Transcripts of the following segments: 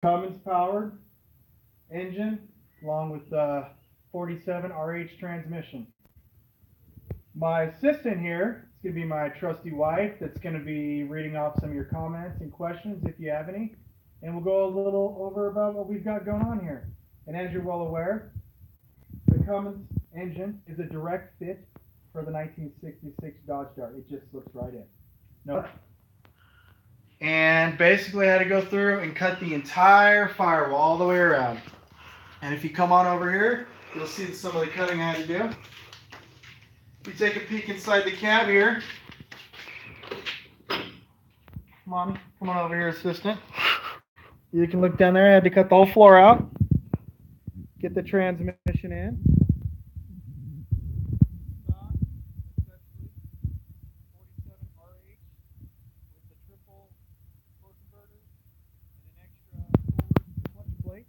Cummins powered engine along with 47 RH transmission. My assistant here is going to be my trusty wife that's going to be reading off some of your comments and questions if you have any. And we'll go a little over about what we've got going on here. And as you're well aware, the Cummins engine is a direct fit for the 1966 Dodge Dart. It just slips right in. No. And basically I had to go through and cut the entire firewall all the way around. And if you come on over here, you'll see some of the cutting I had to do. If you take a peek inside the cab here, come on over here, assistant. You can look down there. I had to cut the whole floor out, get the transmission in. Stock, essentially 47 RH with the triple torque converter and an extra forward clutch plate.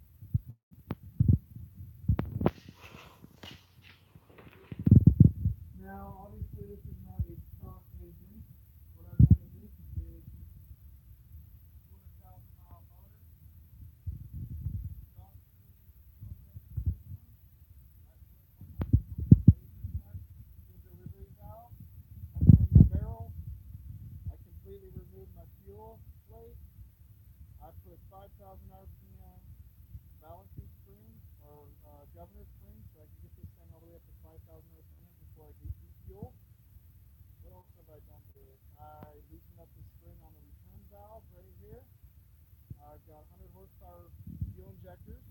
Now, obviously, this is not a stock engine. What I've done with this is 200,000 mile motor, stock 2 delivery valve. I cleaned my barrel. I completely removed my fuel plate. I put 5,000 RPM balancing spring or governor spring so I can get this thing all the way up to 5,000 RPM before I defuel. What else have I done to it? I loosened up the spring on the return valve right here. I've got 100 horsepower fuel injectors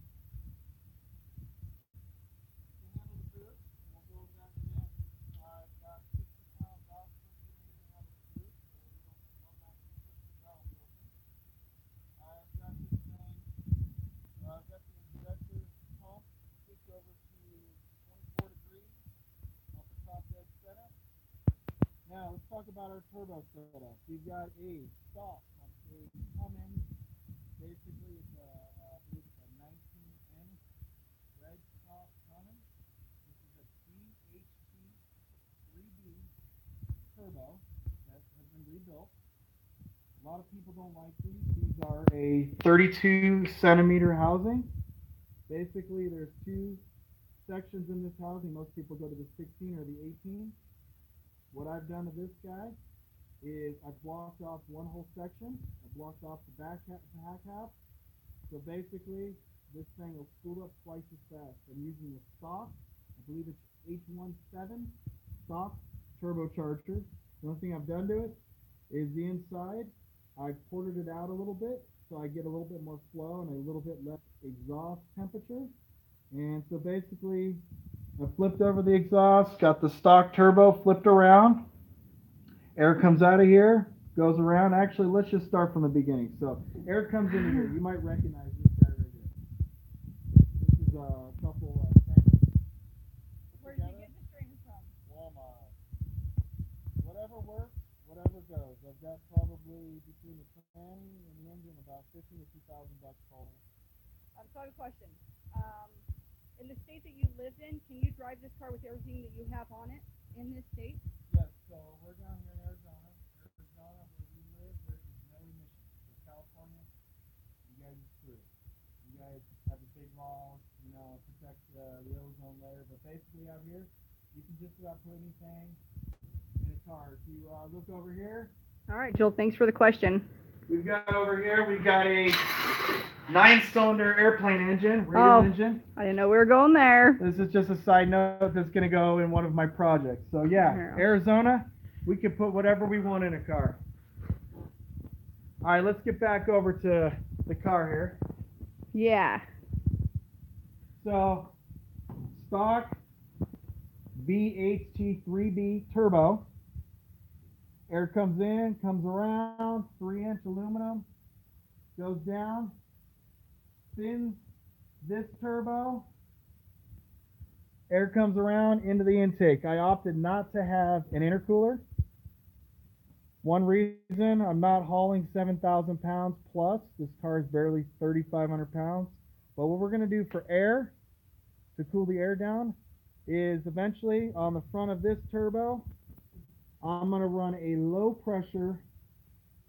to handle the boost, and we'll go over that in a minute. I've got 60-pound valve pressure here to handle the boost, so we don't actually push the valve open. I've got this thing, I've got the injector pump switched over to 24 degrees off the top dead center. Now let's talk about our turbo setup. We've got a stock on a Cummins. Basically, it's I believe it's a 19N red top Cummins. This is a CHT3B turbo that has been rebuilt. A lot of people don't like these. These are a 32 centimeter housing. Basically, there's two sections in this housing. Most people go to the 16 or the 18. What I've done to this guy is I've blocked off one whole section. I blocked off the back half. So basically, this thing will spool up twice as fast. I'm using the stock, I believe it's H17 stock turbocharger. The only thing I've done to it is the inside. I've ported it out a little bit so I get a little bit more flow and a little bit less exhaust temperature. And so basically, I flipped over the exhaust, got the stock turbo flipped around. Air comes out of here, goes around. Actually, let's just start from the beginning. So air comes in here. You might recognize this guy right here. This is a couple strainers. Where did you get the strainer from? Walmart. Whatever works, whatever goes. I've got probably between the tranny and the engine about $15 to $2,000 total. So I have a question. In the state that you lived in, can you drive this car with everything that you have on it in this state? Yes, so we're down here in Arizona. Arizona, where we live, there is no emissions. So California, you guys are screwed. You guys have a big law, protect the ozone layer. But basically out here, you can just about put anything in a car. If you look over here. All right, Joel, thanks for the question. We've got over here, we've got a 9-cylinder airplane engine, radial engine. I didn't know we were going there. This is just a side note that's going to go in one of my projects. So yeah, Arizona, we can put whatever we want in a car. All right, let's get back over to the car here. Yeah. So, stock VHT3B turbo. Air comes in, comes around, 3-inch aluminum, goes down, spins this turbo. Air comes around into the intake. I opted not to have an intercooler. One reason, I'm not hauling 7,000 pounds plus. This car is barely 3,500 pounds. But what we're going to do for air, to cool the air down, is eventually on the front of this turbo, I'm going to run a low pressure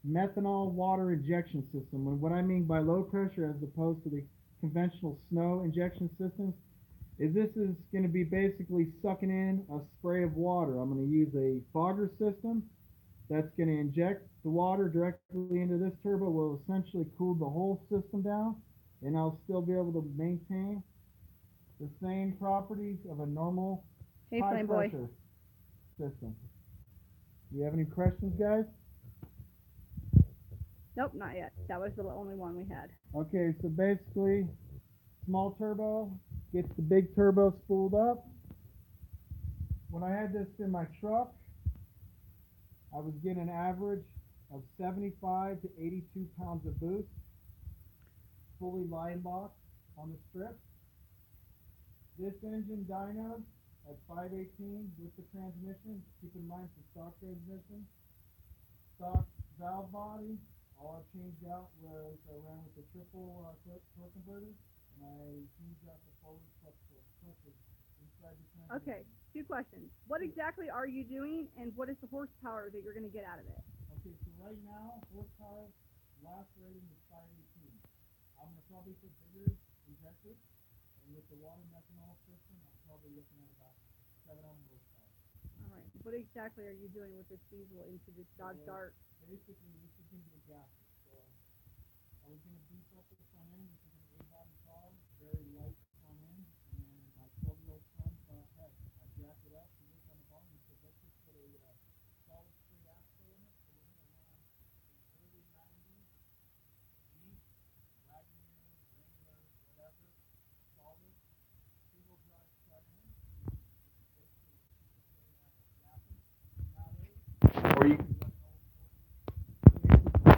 methanol water injection system. And what I mean by low pressure as opposed to the conventional snow injection systems is this is going to be basically sucking in a spray of water. I'm going to use a fogger system that's going to inject the water directly into this turbo, will essentially cool the whole system down, and I'll still be able to maintain the same properties of a normal Hey, high Flame Boy. pressure system. Do you have any questions, guys? Nope, not yet. That was the only one we had. Okay, so basically, small turbo gets the big turbo spooled up. When I had this in my truck, I was getting an average of 75 to 82 pounds of boost, fully line box on the strip. This engine dyno at 518 with the transmission. Keep in mind for stock transmission, stock valve body. All I've changed out was I ran with the triple torque converter, and I changed out the forward clutches inside the transmission. Okay, 2 questions. What exactly are you doing, and what is the horsepower that you're going to get out of it? Okay, so right now, horsepower last rating is 518. I'm going to probably put bigger injectors, and with the water methanol system, I'm probably looking at about 700 horsepower. All right. What exactly are you doing with this diesel into this Dodge Dart? Basically, this is going to be a gasket. So I was going to beef up the front end. This is an 8-body car, very light front end, and my 12-year-old son thought, heck, I jacked it up to this on the bottom and said, let's just put a solid straight axle in it. So we're going to run an early 90s Jeep, Wagoneer, Wrangler, whatever, solid, single drive front end, which is basically nowadays. Or you can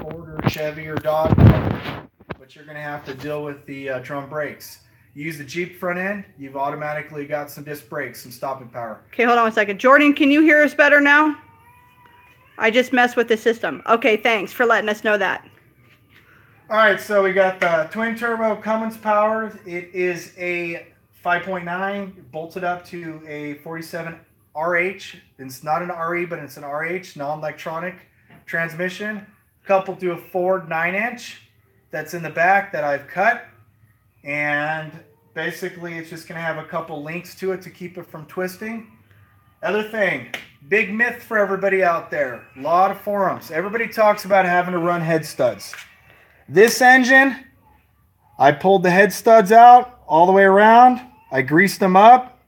Ford or Chevy or Dodge, but you're going to have to deal with the drum brakes. You use the Jeep front end, you've automatically got some disc brakes, some stopping power. Okay, hold on 1 second. Jordan, can you hear us better now? I just messed with the system. Okay, thanks for letting us know that. All right, so we got the twin turbo Cummins power. It is a 5.9 bolted up to a 47 RH. It's not an RE, but it's an RH, non-electronic transmission, coupled to a Ford 9-inch that's in the back that I've cut. And basically it's just going to have a couple links to it to keep it from twisting. Other thing, big myth for everybody out there, a lot of forums. Everybody talks about having to run head studs. This engine, I pulled the head studs out all the way around. I greased them up,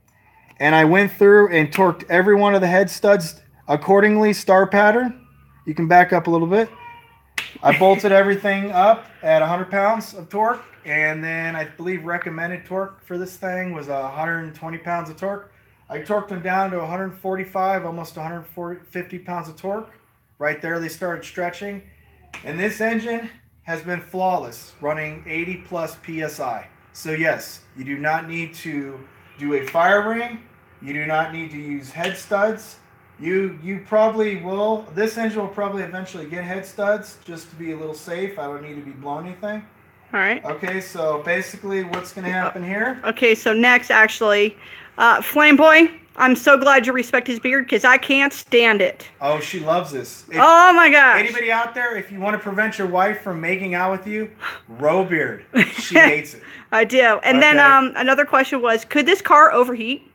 and I went through and torqued every one of the head studs accordingly, star pattern. You can back up a little bit. I bolted everything up at 100 pounds of torque, and then I believe recommended torque for this thing was 120 pounds of torque. I torqued them down to 145, almost 150 pounds of torque. Right there, they started stretching. And this engine has been flawless, running 80 plus PSI. So yes, you do not need to do a fire ring. You do not need to use head studs. You probably will. This engine will probably eventually get head studs just to be a little safe. I don't need to be blowing anything. All right. Okay, so basically what's going to happen here? Okay, so next, actually, Flame Boy, I'm so glad you respect his beard because I can't stand it. Oh, she loves this. Oh my gosh. Anybody out there, if you want to prevent your wife from making out with you, grow a beard. She hates it. I do. And then another question was, could this car overheat?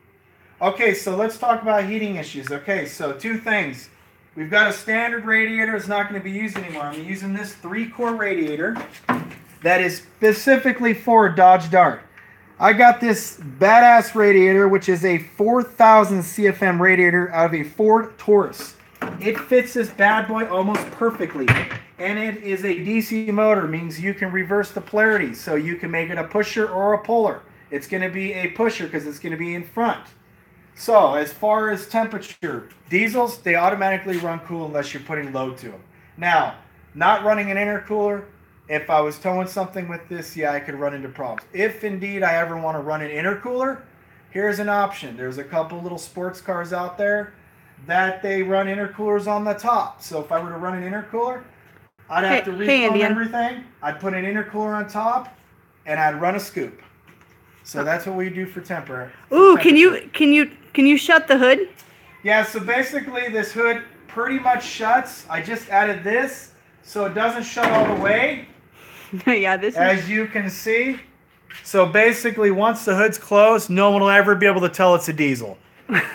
Okay, so let's talk about heating issues. Okay, so 2 things. We've got a standard radiator it's not going to be used anymore. I'm using this 3-core radiator that is specifically for a Dodge Dart. I got this badass radiator, which is a 4,000 CFM radiator out of a Ford Taurus. It fits this bad boy almost perfectly. And it is a DC motor, means you can reverse the polarity. So you can make it a pusher or a puller. It's going to be a pusher because it's going to be in front. So as far as temperature, diesels, they automatically run cool unless you're putting load to them. Now, not running an intercooler, if I was towing something with this, yeah, I could run into problems. If indeed I ever want to run an intercooler, here's an option. There's a couple little sports cars out there that they run intercoolers on the top. So if I were to run an intercooler, I'd have to reform everything. I'd put an intercooler on top, and I'd run a scoop. So that's what we do for temporary. Ooh, can you shut the hood? Yeah, so basically this hood pretty much shuts. I just added this so it doesn't shut all the way. Yeah, this as you can see. So basically, once the hood's closed, no one will ever be able to tell it's a diesel.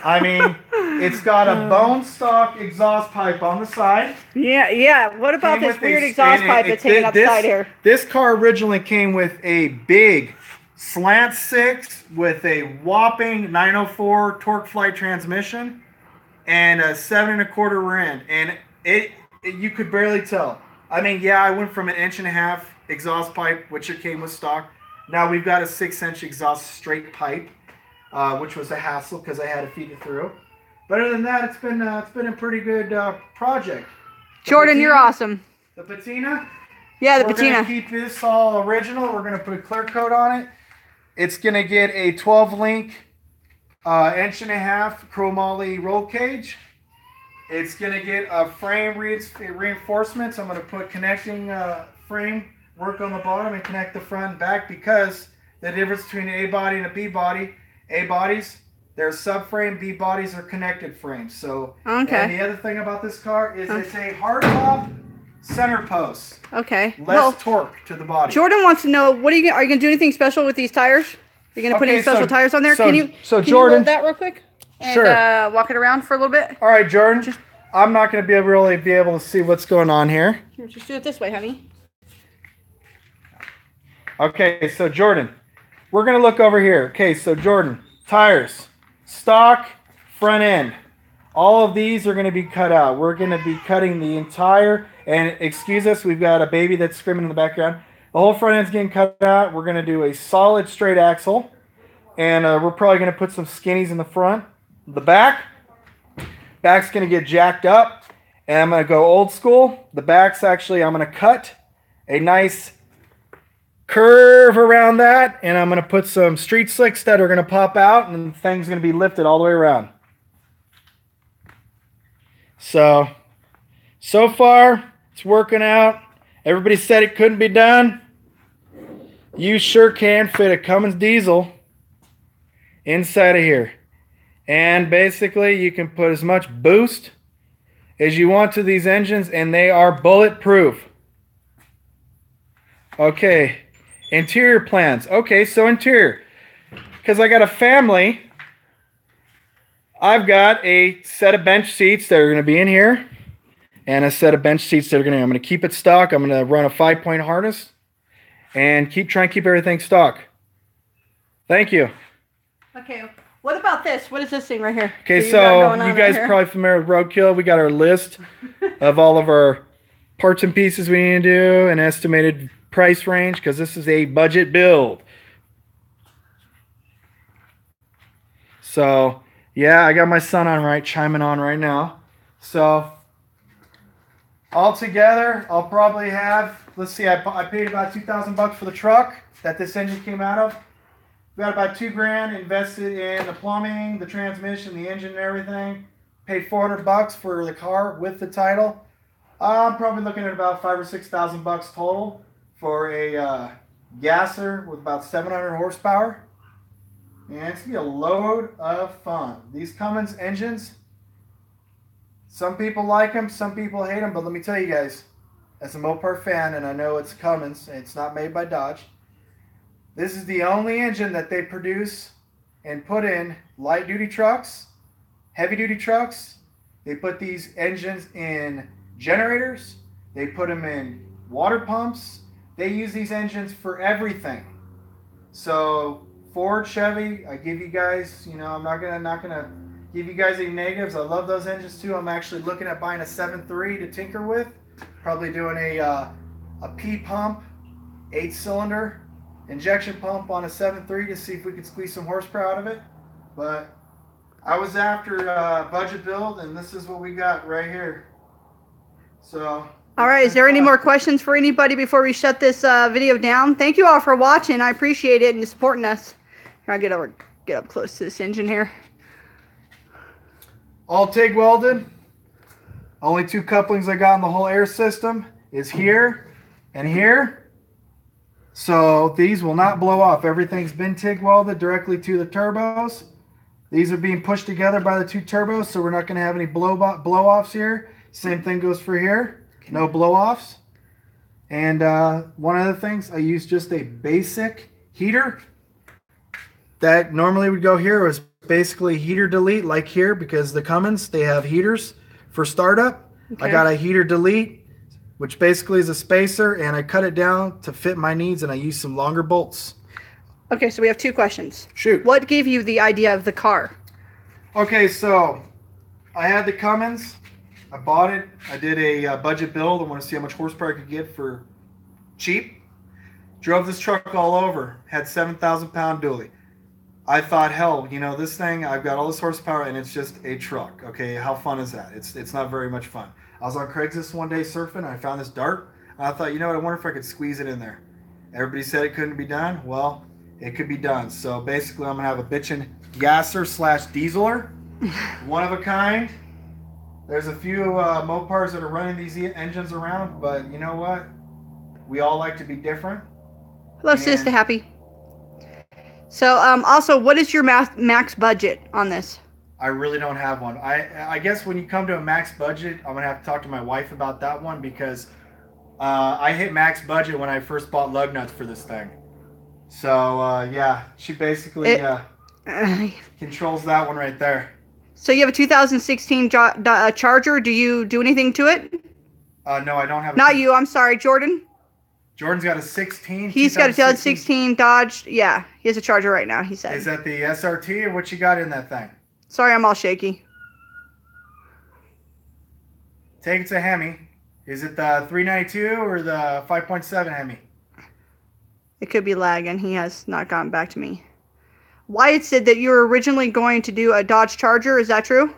I mean, it's got a bone stock exhaust pipe on the side. Yeah, yeah. What about Came this with weird a- exhaust and pipe it- that's hanging thi- outside here? This car originally came with a big slant 6 with a whopping 904 torque flight transmission and a 7 1/4 rear end, and it you could barely tell. I mean, yeah, I went from an 1.5 inch exhaust pipe, which it came with stock. Now we've got a 6-inch exhaust straight pipe, which was a hassle because I had to feed it through. But other than that, it's been a pretty good project. Jordan, you're awesome. The patina. Yeah, the We're patina. gonna keep this all original. We're gonna put a clear coat on it. It's gonna get a 12-link, 1.5 inch chromoly roll cage. It's gonna get a frame reinforcements. I'm gonna put connecting frame work on the bottom and connect the front and back, because the difference between an A body and a B body, A bodies, they're subframe, B bodies are connected frames. So, okay. And the other thing about this car is it's a hardtop center post. Okay. Less torque to the body. Jordan wants to know, are you gonna do anything special with these tires? Are you gonna put any special tires on there? Can you Jordan, you hold that real quick? And, sure. Walk it around for a little bit. All right, Jordan. I'm not going to really be able to see what's going on here. Here, just do it this way, honey. Okay, so Jordan, we're going to look over here. Okay, so Jordan, tires, stock, front end. All of these are going to be cut out. We're going to be cutting the entire, and excuse us, we've got a baby that's screaming in the background. The whole front end's getting cut out. We're going to do a solid straight axle, and we're probably going to put some skinnies in the front. The back's going to get jacked up, and I'm going to go old school. The back's actually, I'm going to cut a nice curve around that, and I'm going to put some street slicks that are going to pop out, and the thing's going to be lifted all the way around. So far, it's working out. Everybody said it couldn't be done. You sure can fit a Cummins diesel inside of here. And basically, you can put as much boost as you want to these engines, and they are bulletproof. Okay, interior plans. Okay, so interior. Because I got a family, I've got a set of bench seats that are going to be in here, and a set of bench seats that are I'm going to keep it stock. I'm going to run a 5-point harness, and try and keep everything stock. Thank you. Okay. What about this? What is this thing right here? Okay, so you guys are probably familiar with Roadkill. We got our list of all of our parts and pieces we need to do, an estimated price range, because this is a budget build. So, yeah, I got my son chiming on right now. So, altogether, I'll probably have, let's see, I paid about $2,000 for the truck that this engine came out of. We got about $2,000 invested in the plumbing, the transmission, the engine, and everything. Paid $400 for the car with the title. I'm probably looking at about $5,000 or $6,000 total for a gasser with about 700 horsepower. And it's gonna be a load of fun. These Cummins engines, some people like them, some people hate them. But let me tell you guys, as a Mopar fan, and I know it's Cummins, and it's not made by Dodge. This is the only engine that they produce and put in light-duty trucks, heavy-duty trucks. They put these engines in generators. They put them in water pumps. They use these engines for everything. So Ford, Chevy, I give you guys, I'm not gonna give you guys any negatives. I love those engines too. I'm actually looking at buying a 7.3 to tinker with. Probably doing a P pump, 8-cylinder. Injection pump on a 7.3 to see if we could squeeze some horsepower out of it. But I was after budget build, and this is what we got right here. So. All right. Is there any more questions for anybody before we shut this video down? Thank you all for watching. I appreciate it and supporting us. Here, I'll get up close to this engine here. All TIG welded. Only 2 couplings I got in the whole air system is here and here. So these will not blow off. Everything's been TIG welded directly to the turbos. These are being pushed together by the 2 turbos, so we're not going to have any blow-offs here. Same thing goes for here. no blow-offs. And one of the things, I use just a basic heater that normally would go here. Was basically heater delete, like here, because the Cummins, they have heaters for startup. Okay. I got a heater delete, which basically is a spacer, and I cut it down to fit my needs, and I use some longer bolts. Okay, so we have two questions. Shoot. What gave you the idea of the car? Okay, so I had the Cummins. I bought it. I did a budget build. I want to see how much horsepower I could get for cheap. Drove this truck all over. Had 7,000 pound dually. I thought, hell, you know, this thing, I've got all this horsepower and it's just a truck. Okay, how fun is that? It's not very much fun. I was on Craigslist one day surfing and I found this dart. And I thought, you know what, I wonder if I could squeeze it in there. Everybody said it couldn't be done. Well, it could be done. So basically I'm going to have a bitchin' gasser / dieseler. One of a kind. There's a few Mopars that are running these engines around, but you know what? We all like to be different. Love Sister Happy. So, also, what is your max budget on this? I really don't have one. I guess when you come to a max budget, I'm gonna have to talk to my wife about that one because I hit max budget when I first bought lug nuts for this thing. So yeah, she basically controls that one right there. So you have a 2016 Charger. Do you do anything to it? No, I don't have. Not you. I'm sorry, Jordan. Jordan's got a 16. He's got a 2016 Dodge. Yeah, he has a Charger right now, he said. Is that the SRT or what you got in that thing? Sorry, I'm all shaky. Take it to Hemi. Is it the 392 or the 5.7 Hemi? It could be lagging. He has not gotten back to me. Wyatt said that you were originally going to do a Dodge Charger. Is that true?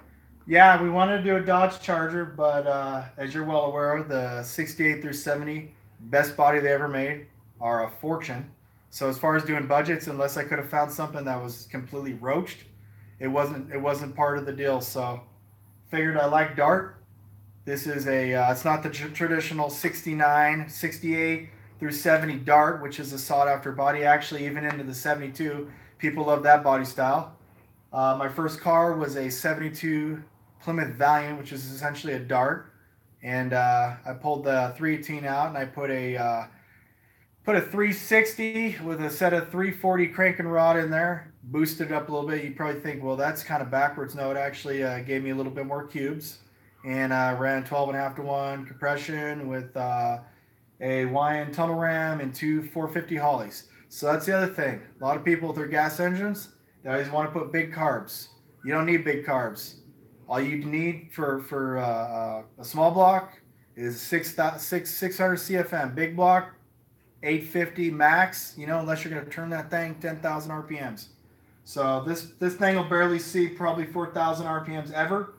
Yeah, we wanted to do a Dodge Charger, but as you're well aware, the 68 through 70 best body they ever made are a fortune. So as far as doing budgets, unless I could have found something that was completely roached, it wasn't part of the deal. So figured I like Dart. This is it's not the traditional 69, 68 through 70 Dart, which is a sought after body. Actually, even into the 72, people love that body style. My first car was a 72 Plymouth Valiant, which is essentially a Dart. And I pulled the 318 out, and I put a 360 with a set of 340 crank and rod in there, boosted it up a little bit. You probably think, well, that's kind of backwards. No, it actually gave me a little bit more cubes, and ran 12.5-to-1 compression with a YN tunnel ram and two 450 Hollies. So that's the other thing. A lot of people with their gas engines, they always want to put big carbs. You don't need big carbs. All you need for a small block is 600 CFM. Big block, 850 max, you know, unless you're going to turn that thing 10,000 RPMs. So this thing will barely see probably 4,000 RPMs ever.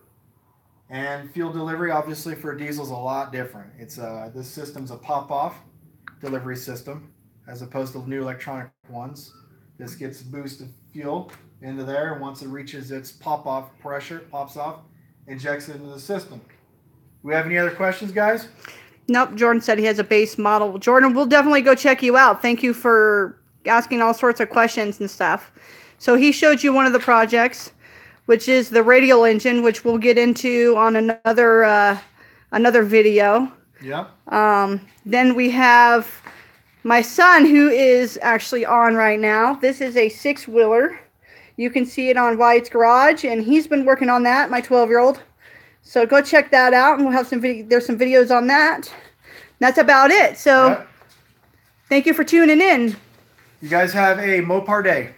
And fuel delivery, obviously, for a diesel is a lot different. It's this system's a pop-off delivery system as opposed to new electronic ones. This gets boosted fuel into there, and once it reaches its pop-off pressure, it pops off, injects it into the system. Do we have any other questions, guys? Nope. Jordan said he has a base model. Jordan, we'll definitely go check you out. Thank you for asking all sorts of questions and stuff. So he showed you one of the projects, which is the radial engine, which we'll get into on another video. Yeah. Then we have my son, who is actually on right now. This is a 6-wheeler. You can see it on Wyatt's garage, and he's been working on that, my 12-year-old. So go check that out, and we'll have there's some videos on that. That's about it. So Thank you for tuning in. You guys have a Mopar day.